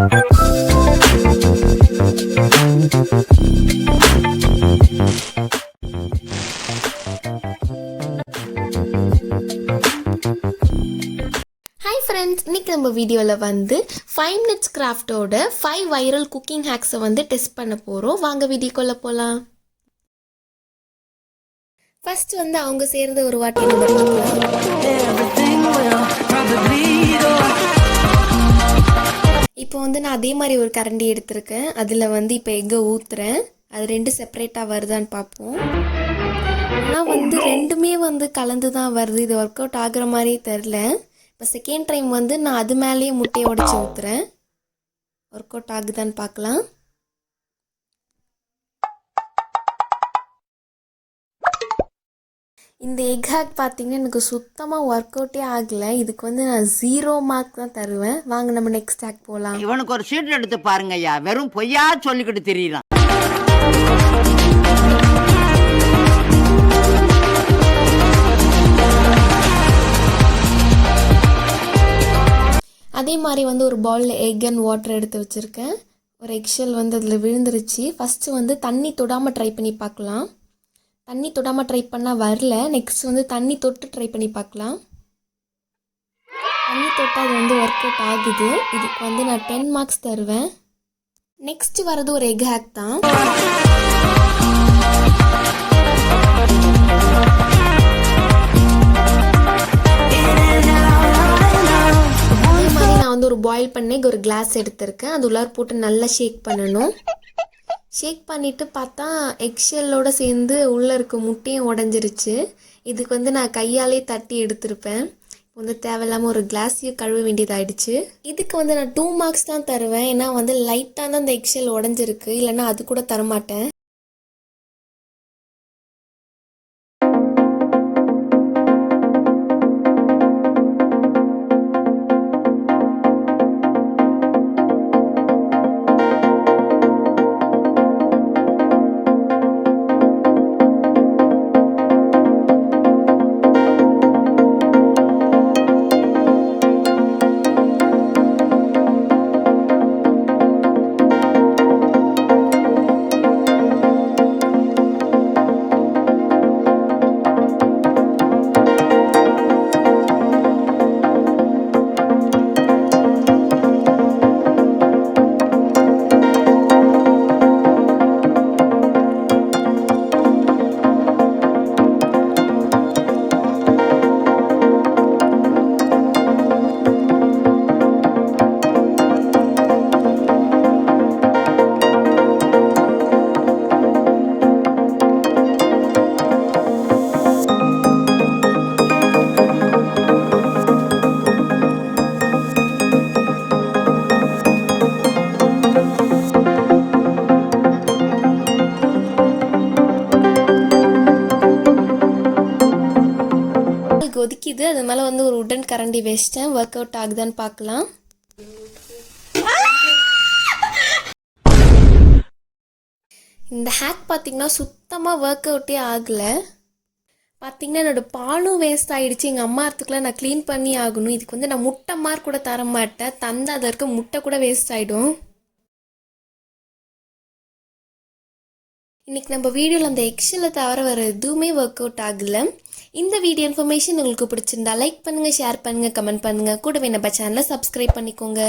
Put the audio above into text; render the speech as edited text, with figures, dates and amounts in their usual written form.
இன்னைக்கு நம்ம வீடியோவில் வந்து 5 minutes கிராஃப்டோட 5 வைரல் குக்கிங் ஹேக்ஸை வந்து டெஸ்ட் பண்ண போகிறோம். வாங்க வீடியோக்குள்ளே போகலாம். ஃபர்ஸ்ட் வந்து அவங்க செய்கிறத ஒரு வாட்டி நம்ம இப்போ வந்து நான் அதே மாதிரி ஒரு கரண்டி எடுத்திருக்கேன். அதில் வந்து இப்போ எக்கை ஊற்றுறேன். அது 2 செப்பரேட்டாக வருதான்னு பார்ப்போம். ஆனால் வந்து ரெண்டுமே வந்து கலந்து தான் வருது. இது ஒர்க் அவுட் ஆகுற மாதிரியே தெரில. இப்போ செகண்ட் டைம் வந்து நான் அது மேலேயே முட்டையை உடச்சி ஊற்றுறேன். ஒர்க் அவுட் ஆகுதான்னு பார்க்கலாம். இந்த எக் ஹேக் பார்த்தீங்கன்னா எனக்கு சுத்தமாக ஒர்க் அவுட்டே ஆகலை. இதுக்கு வந்து நான் 0 மார்க் தான் தருவேன். வாங்க நம்ம நெக்ஸ்ட் ஹேக் போகலாம். இவனுக்கு ஒரு சீட் எடுத்து பாருங்க ஐயா, வெறும் பொய்யா சொல்லிக்கிட்டு தெரியலாம். அதே மாதிரி வந்து ஒரு பவுலில் எக் அண்ட் வாட்டர் எடுத்து வச்சுருக்கேன். ஒரு எக்ஷெல் வந்து அதில் விழுந்துருச்சு. ஃபஸ்ட்டு வந்து தண்ணி தொடாமல் ட்ரை பண்ணி பார்க்கலாம். தண்ணி தொடாமல் ட்ரை பண்ணால் வரல. நெக்ஸ்ட் வந்து தண்ணி தொட்டு ட்ரை பண்ணி பார்க்கலாம். தண்ணி தொட்டால் அது வந்து ஒர்க் அவுட் ஆகுது. இதுக்கு வந்து நான் 10 மார்க்ஸ் தருவேன். நெக்ஸ்ட் வரது ஒரு எக் ஹேக் தான். வந்து ஒரு பாயில் பண்ணி ஒரு கிளாஸ் எடுத்திருக்கேன். அது உள்ளார போட்டு நல்லா ஷேக் பண்ணணும். ஷேக் பண்ணிவிட்டு பார்த்தா எக்ஷெல்லோடு சேர்ந்து உள்ளே இருக்க முட்டையும் உடஞ்சிருச்சு. இதுக்கு வந்து நான் கையாலே தட்டி எடுத்திருப்பேன். வந்து தேவையில்லாமல் ஒரு கிளாஸையும் கழுவ வேண்டியதாகிடுச்சு. இதுக்கு வந்து நான் 2 மார்க்ஸ் தான் தருவேன். ஏன்னா வந்து லைட்டாக தான் அந்த எக்ஷெல் உடஞ்சிருக்கு. இல்லைன்னா அது கூட தரமாட்டேன். ஒதுக்கிது. அது மேலே வந்து ஒரு உடன் கரண்டி வச்சிட்டேன். ஒர்க் அவுட் ஆகுதான்னு பார்க்கலாம். இந்த ஹேக் பார்த்திங்கன்னா சுத்தமாக ஒர்க் அவுட்டே ஆகலை. பார்த்திங்கன்னா என்னோடய பாலும் வேஸ்ட் ஆகிடுச்சு. எங்கள் அம்மா இடத்துக்குலாம் நான் க்ளீன் பண்ணி ஆகணும். இதுக்கு வந்து நான் முட்டை மார்க் கூட தர மாட்டேன். தந்து அதற்கு முட்டை கூட வேஸ்ட் ஆகிடும். இன்றைக்கி நம்ம வீடியோவில் அந்த எக்ஷெல்லை தவிர வேறு எதுவுமே ஒர்க் அவுட் ஆகலை. இந்த வீடியோ இன்ஃபர்மேஷன் உங்களுக்கு பிடிச்சிருந்தா லைக் பண்ணுங்கள், ஷேர் பண்ணுங்கள், கமெண்ட் பண்ணுங்கள். கூடவே நம்ம சேனலை சப்ஸ்கிரைப் பண்ணிக்கோங்க.